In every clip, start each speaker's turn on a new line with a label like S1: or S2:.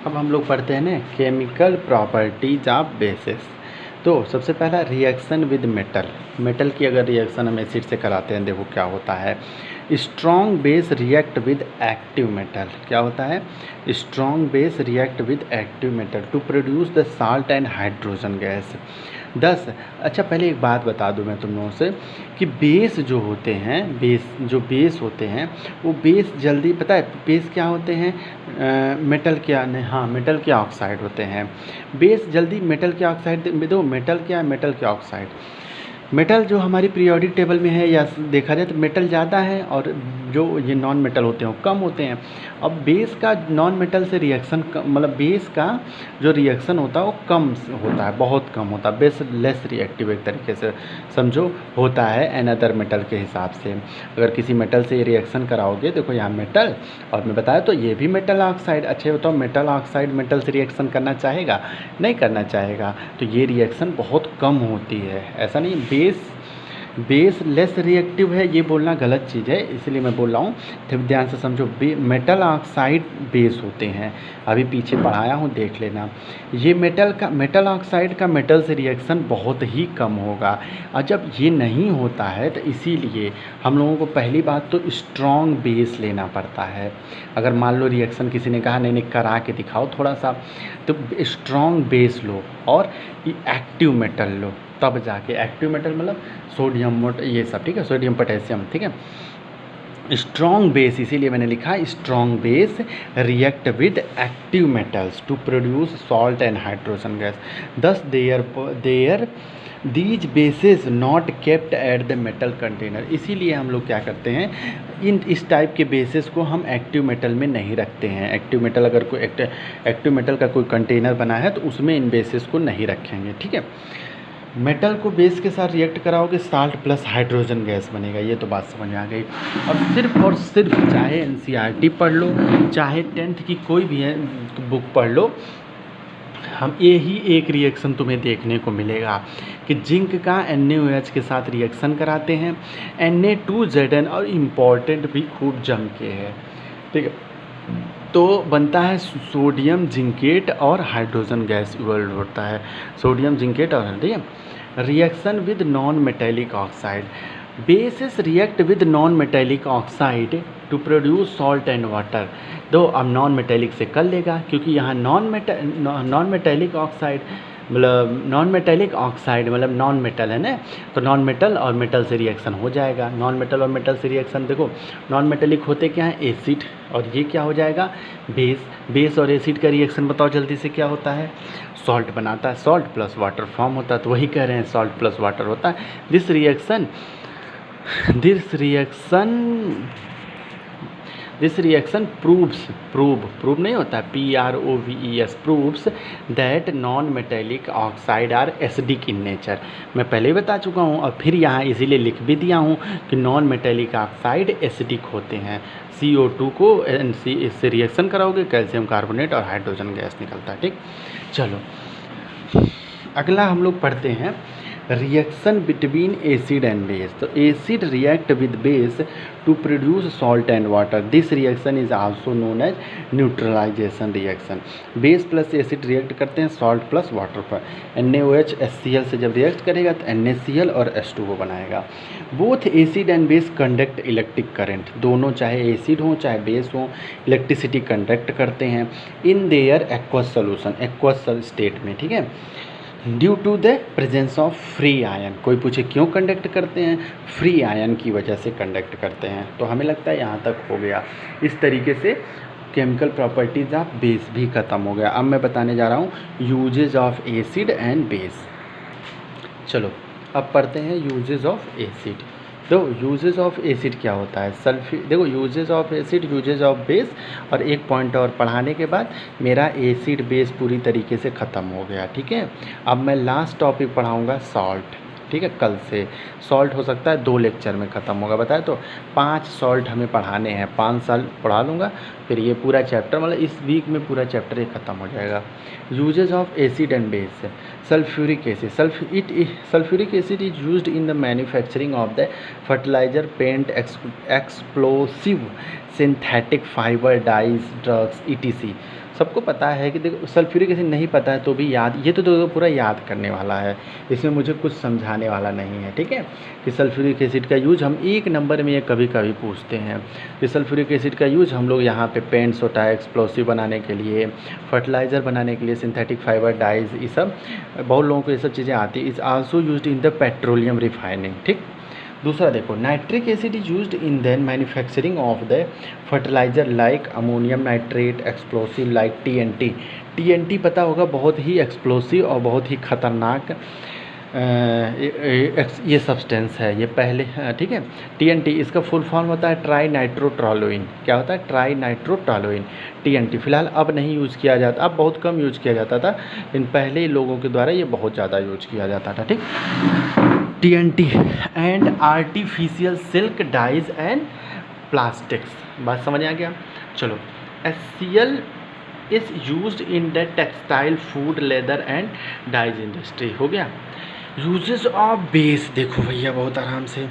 S1: अब हम लोग पढ़ते हैं ना केमिकल प्रॉपर्टीज ऑफ बेसिस। तो सबसे पहला रिएक्शन विद मेटल। मेटल की अगर रिएक्शन हम एसिड से कराते हैं, देखो क्या होता है। Strong base react with active metal. क्या होता है? Strong base react with active metal to produce the salt and hydrogen gas. 10। अच्छा, पहले एक बात बता दूं मैं तुम लोगों से कि बेस जो होते हैं, बेस होते हैं वो बेस जल्दी, पता है बेस क्या होते हैं? मेटल क्या नहीं, हाँ मेटल के ऑक्साइड होते हैं। बेस जल्दी मेटल के ऑक्साइड, दो मेटल क्या है? मेटल के ऑक्साइड। मेटल जो हमारी पीरियोडिक टेबल में है या देखा जाए तो मेटल ज़्यादा है और जो ये नॉन मेटल होते हैं वो कम होते हैं। अब बेस का नॉन मेटल से रिएक्शन मतलब बेस का जो रिएक्शन होता है वो कम होता है, बहुत कम होता है। बेस लेस रिएक्टिव एक तरीके से समझो होता है अनदर मेटल के हिसाब से। अगर किसी मेटल से ये रिएक्शन कराओगे, देखो यहाँ मेटल और मैं बताया तो ये भी मेटल ऑक्साइड। अच्छे बताओ, मेटल ऑक्साइड मेटल से रिएक्शन करना चाहेगा? नहीं करना चाहेगा, तो ये रिएक्शन बहुत कम होती है। ऐसा नहीं बेस लेस रिएक्टिव है ये बोलना गलत चीज़ है, इसलिए मैं बोल रहा हूँ, तो ध्यान से समझो। मेटल ऑक्साइड बेस होते हैं, अभी पीछे पढ़ाया हूँ देख लेना। ये मेटल ऑक्साइड का मेटल से रिएक्शन बहुत ही कम होगा। और जब ये नहीं होता है तो इसीलिए हम लोगों को पहली बात तो स्ट्रॉन्ग बेस लेना पड़ता है। अगर मान लो रिएक्शन किसी ने कहा नहीं करा के दिखाओ थोड़ा सा, तो स्ट्रॉन्ग बेस लो और एक्टिव मेटल लो, तब जाके एक्टिव मेटल मतलब सोडियम ये सब, ठीक है, सोडियम पोटेशियम, ठीक है। स्ट्रॉन्ग बेस, इसीलिए मैंने लिखा strong base react with active metals to produce salt and hydrogen gas. Thus there these bases not kept at the metal container. इसीलिए हम लोग क्या करते हैं, इस टाइप के बेसिस को हम एक्टिव मेटल में नहीं रखते हैं। एक्टिव मेटल अगर कोई एक्टिव मेटल का कोई कंटेनर बना है तो उसमें इन बेसिस को नहीं रखेंगे, ठीक है। मेटल को बेस के साथ रिएक्ट कराओगे, साल्ट प्लस हाइड्रोजन गैस बनेगा, ये तो बात समझ में आ गई। और सिर्फ चाहे एनसीईआरटी पढ़ लो, चाहे 10th की कोई भी है बुक पढ़ लो, हम यही एक रिएक्शन तुम्हें देखने को मिलेगा कि जिंक का NaOH के साथ रिएक्शन कराते हैं, Na2Zn, और इम्पॉर्टेंट भी खूब जम के है, ठीक है। तो बनता है सोडियम जिंकेट और हाइड्रोजन गैस इवॉल्व होता है, सोडियम जिंकेट और, ठीक है। Reaction with non metallic oxide. Bases react with non metallic oxide to produce salt and water. दो अब नॉन मेटेलिक से कर लेगा, क्योंकि यहाँ नॉन मेटेलिक ऑक्साइड मतलब नॉन मेटेलिक ऑक्साइड मतलब नॉन मेटल है ना, तो नॉन मेटल और मेटल से रिएक्शन हो जाएगा। नॉन मेटल और मेटल से रिएक्शन, देखो नॉन मेटेलिक होते क्या है? एसिड, और ये क्या हो जाएगा? बेस और एसिड का रिएक्शन बताओ जल्दी से क्या होता है? सॉल्ट बनाता है, सॉल्ट प्लस वाटर फॉर्म होता है, तो वही कह रहे हैं सॉल्ट प्लस वाटर होता है। दिस रिएक्शन प्रूव नहीं होता, PROVES, proves that non metallic oxide are acidic in nature. मैं पहले ही बता चुका हूँ और फिर यहाँ इसीलिए लिख भी दिया हूँ कि नॉन मेटेलिक ऑक्साइड एसिडिक होते हैं। CO2 को इससे रिएक्शन कराओगे, कैल्शियम कार्बोनेट और हाइड्रोजन गैस निकलता है, ठीक। चलो अगला हम लोग पढ़ते हैं reaction between acid and base. तो acid react with base to produce salt and water. This reaction is also known as neutralisation reaction. Base plus acid react करते हैं सॉल्ट प्लस वाटर पर। NaOH HCl से जब react करेगा तो NaCl और H2O बनाएगा। Both acid and base conduct electric current. दोनों चाहे एसिड हो चाहे बेस हो, इलेक्ट्रिसिटी कंडक्ट करते हैं in their aqueous solution, aqueous state में, ठीक है। Due to the presence of free ion. कोई पूछे क्यों कंडक्ट करते हैं? फ्री आयन की वजह से कंडक्ट करते हैं। तो हमें लगता है यहाँ तक हो गया। इस तरीके से केमिकल प्रॉपर्टीज ऑफ बेस भी ख़त्म हो गया। अब मैं बताने जा रहा हूँ uses of acid and base. चलो अब पढ़ते हैं यूजेज ऑफ एसिड। तो यूजेज ऑफ एसिड क्या होता है? देखो uses of acid, uses of base, और एक पॉइंट और पढ़ाने के बाद मेरा एसिड बेस पूरी तरीके से ख़त्म हो गया, ठीक है। अब मैं लास्ट टॉपिक पढ़ाऊँगा सॉल्ट, ठीक है। कल से सॉल्ट हो सकता है 2 लेक्चर में ख़त्म होगा, बताया तो 5 सॉल्ट हमें पढ़ाने हैं, 5 साल पढ़ा लूँगा, फिर ये पूरा चैप्टर मतलब इस वीक में पूरा चैप्टर ये ख़त्म हो जाएगा। Uses of acid and base. Sulphuric acid. Sulphuric acid is used in the manufacturing of the fertiliser, paint, explosive, synthetic fibre, dyes, drugs, ETC। सबको पता है कि देखो सल्फ्यूरिक एसिड नहीं पता है तो भी याद, ये तो देखो पूरा याद करने वाला है, इसमें मुझे कुछ समझाने वाला नहीं है, ठीक है। कि सल्फ्यूरिक एसिड का यूज हम 1 नंबर में ये कभी कभी पूछते हैं कि सल्फ्यूरिक एसिड का यूज हम लोग यहाँ पे पेंट्स होता है एक्सप्लोसिव बनाने के लिए, फर्टिलाइज़र बनाने के लिए, सिंथेटिक फाइबर डाइज, ये सब बहुत लोगों को ये सब चीज़ें आती है। Is also used in the petroleum refining, ठीक। दूसरा देखो, nitric acid is used in the manufacturing of the fertiliser like ammonium nitrate, explosive like TNT. TNT पता होगा, बहुत ही एक्सप्लोसिव और बहुत ही खतरनाक ये सब्सटेंस है, ये पहले, ठीक है। टीएनटी इसका फुल फॉर्म होता है ट्राई नाइट्रोटोलुइन। क्या होता है? Try nitrotoluene, TNT. फिलहाल अब नहीं यूज़ किया जाता, अब बहुत कम यूज़ किया जाता था, इन पहले लोगों के द्वारा ये बहुत ज़्यादा यूज़ किया जाता था, ठीक। TNT and artificial silk dyes and plastics, बात समझ आ गया। चलो, HCl is used in the textile, food, leather and dyes industry. हो गया। यूजेस ऑफ बेस, देखो भैया बहुत आराम से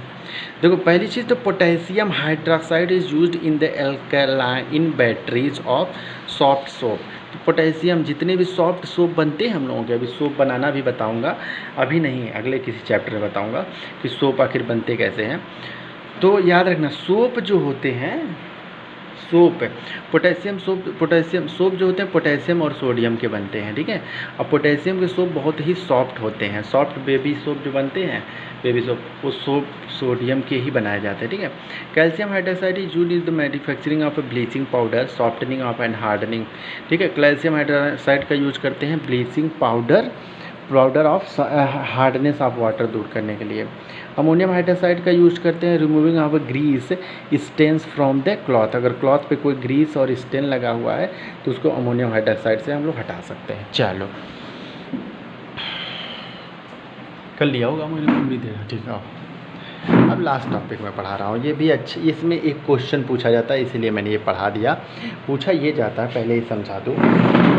S1: देखो। पहली चीज़ तो potassium hydroxide is used in the alkaline batteries of soft soap. तो पोटेशियम, जितने भी सॉफ्ट सोप बनते हैं हम लोगों के, अभी सोप बनाना भी बताऊंगा, अभी नहीं, अगले किसी चैप्टर में बताऊंगा कि सोप आखिर बनते कैसे हैं। तो याद रखना, सोप जो होते हैं, सोप पोटेशियम सोप जो होते हैं पोटेशियम और सोडियम के बनते हैं, ठीक है। अब पोटेशियम के सोप बहुत ही सॉफ्ट होते हैं, सॉफ्ट बेबी सोप जो बनते हैं, बेबी सोप, वो सोप सोडियम के ही बनाए जाते हैं, ठीक है। Calcium hydroxide is used in the manufacturing of bleaching powder, softening of and hardening, ठीक है। कैल्शियम हाइड्रोक्साइड का यूज करते हैं bleaching powder of hardness of water दूर करने के लिए। अमोनियम हाइड्रोक्साइड का यूज करते हैं removing of grease stains from the cloth. अगर क्लॉथ पे कोई ग्रीस और स्टेन लगा हुआ है तो उसको अमोनियम हाइड्रोक्साइड से हम लोग हटा सकते हैं। चलो, कर लिया होगा, मुझे उम्मीद है, ठीक है। अब लास्ट टॉपिक मैं पढ़ा रहा हूँ, ये भी अच्छा, इसमें एक क्वेश्चन पूछा जाता है, इसीलिए मैंने ये पढ़ा दिया। पूछा ये जाता है, पहले ही समझा दूँ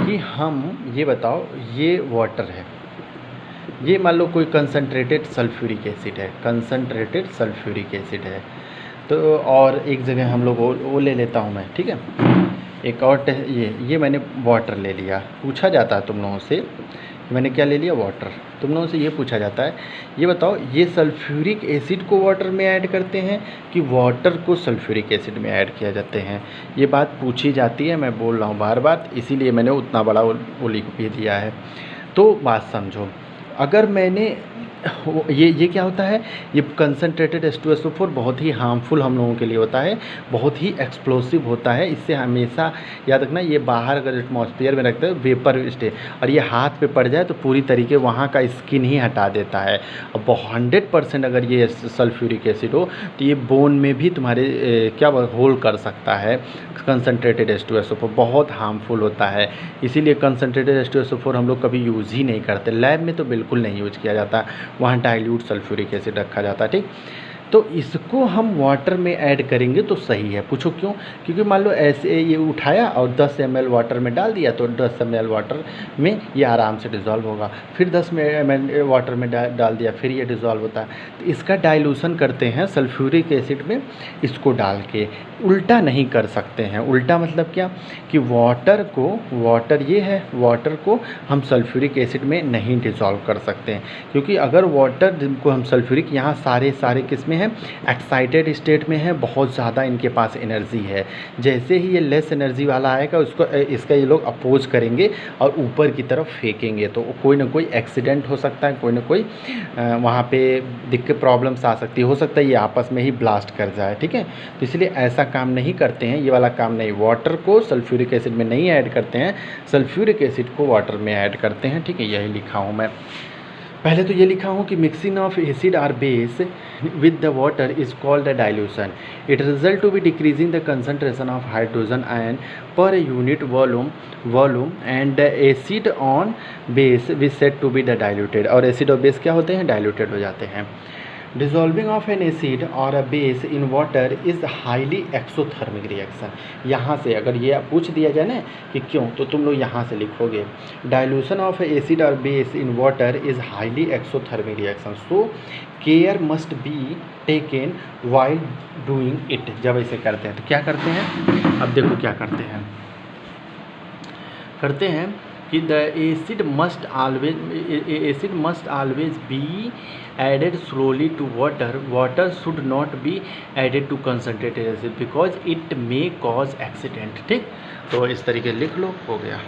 S1: कि हम ये बताओ, ये वाटर है, ये मान लो कोई कंसनट्रेटेड सल्फ्यूरिक एसिड है, कंसनट्रेटेड सल्फ्यूरिक एसिड है, तो और एक जगह हम लोग वो ले लेता हूँ मैं, ठीक है। एक और ये मैंने वाटर ले लिया। पूछा जाता है तुम लोगों से, मैंने क्या ले लिया? वाटर। तुम लोगों से ये पूछा जाता है, ये बताओ, ये सल्फ्यूरिक एसिड को वाटर में ऐड करते हैं कि वाटर को सल्फ्यूरिक एसिड में ऐड किया जाते हैं? ये बात पूछी जाती है, मैं बोल रहा हूँ बार बार, इसीलिए मैंने उतना बड़ा वो लिख भी दिया है। तो बात समझो, अगर मैंने ये क्या होता है, ये कंसनट्रेटेड H2SO4 बहुत ही हार्मफुल हम लोगों के लिए होता है, बहुत ही एक्सप्लोसिव होता है। इससे हमेशा याद रखना, ये बाहर अगर एटमॉस्फेयर में रखते हैं वेपर स्टे, और ये हाथ पे पड़ जाए तो पूरी तरीके वहाँ का स्किन ही हटा देता है। अब 100% अगर ये सल्फ्यूरिक एसिड हो तो ये बोन में भी तुम्हारे क्या होल कर सकता है। कंसनट्रेटेड H2SO4 बहुत हार्मफुल होता है, इसीलिए कंसनट्रेटेड H2SO4 हम लोग कभी यूज़ ही नहीं करते, लैब में तो बिल्कुल नहीं यूज़ किया जाता, वहाँ डाइल्यूट सल्फ्यूरिक एसिड रखा जाता है, ठीक। तो इसको हम वाटर में ऐड करेंगे तो सही है। पूछो क्यों? क्योंकि मान लो ऐसे ये उठाया और 10 ml वाटर में डाल दिया, तो 10 ml वाटर में ये आराम से डिज़ोल्व होगा, फिर 10 ml वाटर में डाल दिया, फिर ये डिज़ोल्व होता है। तो इसका डाइल्यूशन करते हैं सल्फ्यूरिक एसिड में, इसको डाल के। उल्टा नहीं कर सकते हैं। उल्टा मतलब क्या कि वाटर ये है, वाटर को हम सल्फ्यूरिक एसिड में नहीं डिज़ोल्व कर सकते हैं, क्योंकि अगर वाटर जिनको हम सल्फ्यूरिक, यहाँ सारे किस्में हैं, एक्साइटेड स्टेट में है, बहुत ज़्यादा इनके पास एनर्जी है। जैसे ही ये लेस एनर्जी वाला आएगा इसका ये लोग अपोज करेंगे और ऊपर की तरफ फेंकेंगे, तो कोई ना कोई एक्सीडेंट हो सकता है, कोई ना कोई वहाँ पे दिक्कत प्रॉब्लम्स आ सकती है, हो सकता है ये आपस में ही ब्लास्ट कर जाए, ठीक है। तो इसलिए ऐसा काम नहीं करते हैं, ये वाला काम नहीं। वाटर को सल्फ्यूरिक एसिड में नहीं ऐड करते हैं, सल्फ्यूरिक एसिड को वाटर में ऐड करते हैं, ठीक है। यही लिखा हूँ मैं। पहले तो ये लिखा हूँ कि मिक्सिंग ऑफ एसिड और base with the water is called the dilution. It result to be decreasing the concentration of hydrogen ion per unit volume and the acid on base which set to be the diluted. और acid और base क्या होते हैं? Diluted हो जाते हैं। डिज़ोल्विंग of N acid और a base in water is highly exothermic reaction. यहाँ से अगर ये पूछ दिया जाए ना कि क्यों, तो तुम लोग यहाँ से लिखोगे डाइल्यूशन ऑफ एसिड और base in water is highly exothermic reaction, so care must be taken while doing it. जब ऐसे करते हैं तो क्या करते हैं? अब देखो क्या करते हैं, करते हैं कि the acid must always be added slowly to water should not be added to concentrated acid because it may cause accident. ठीक, तो इस तरीके लिख लो, हो गया।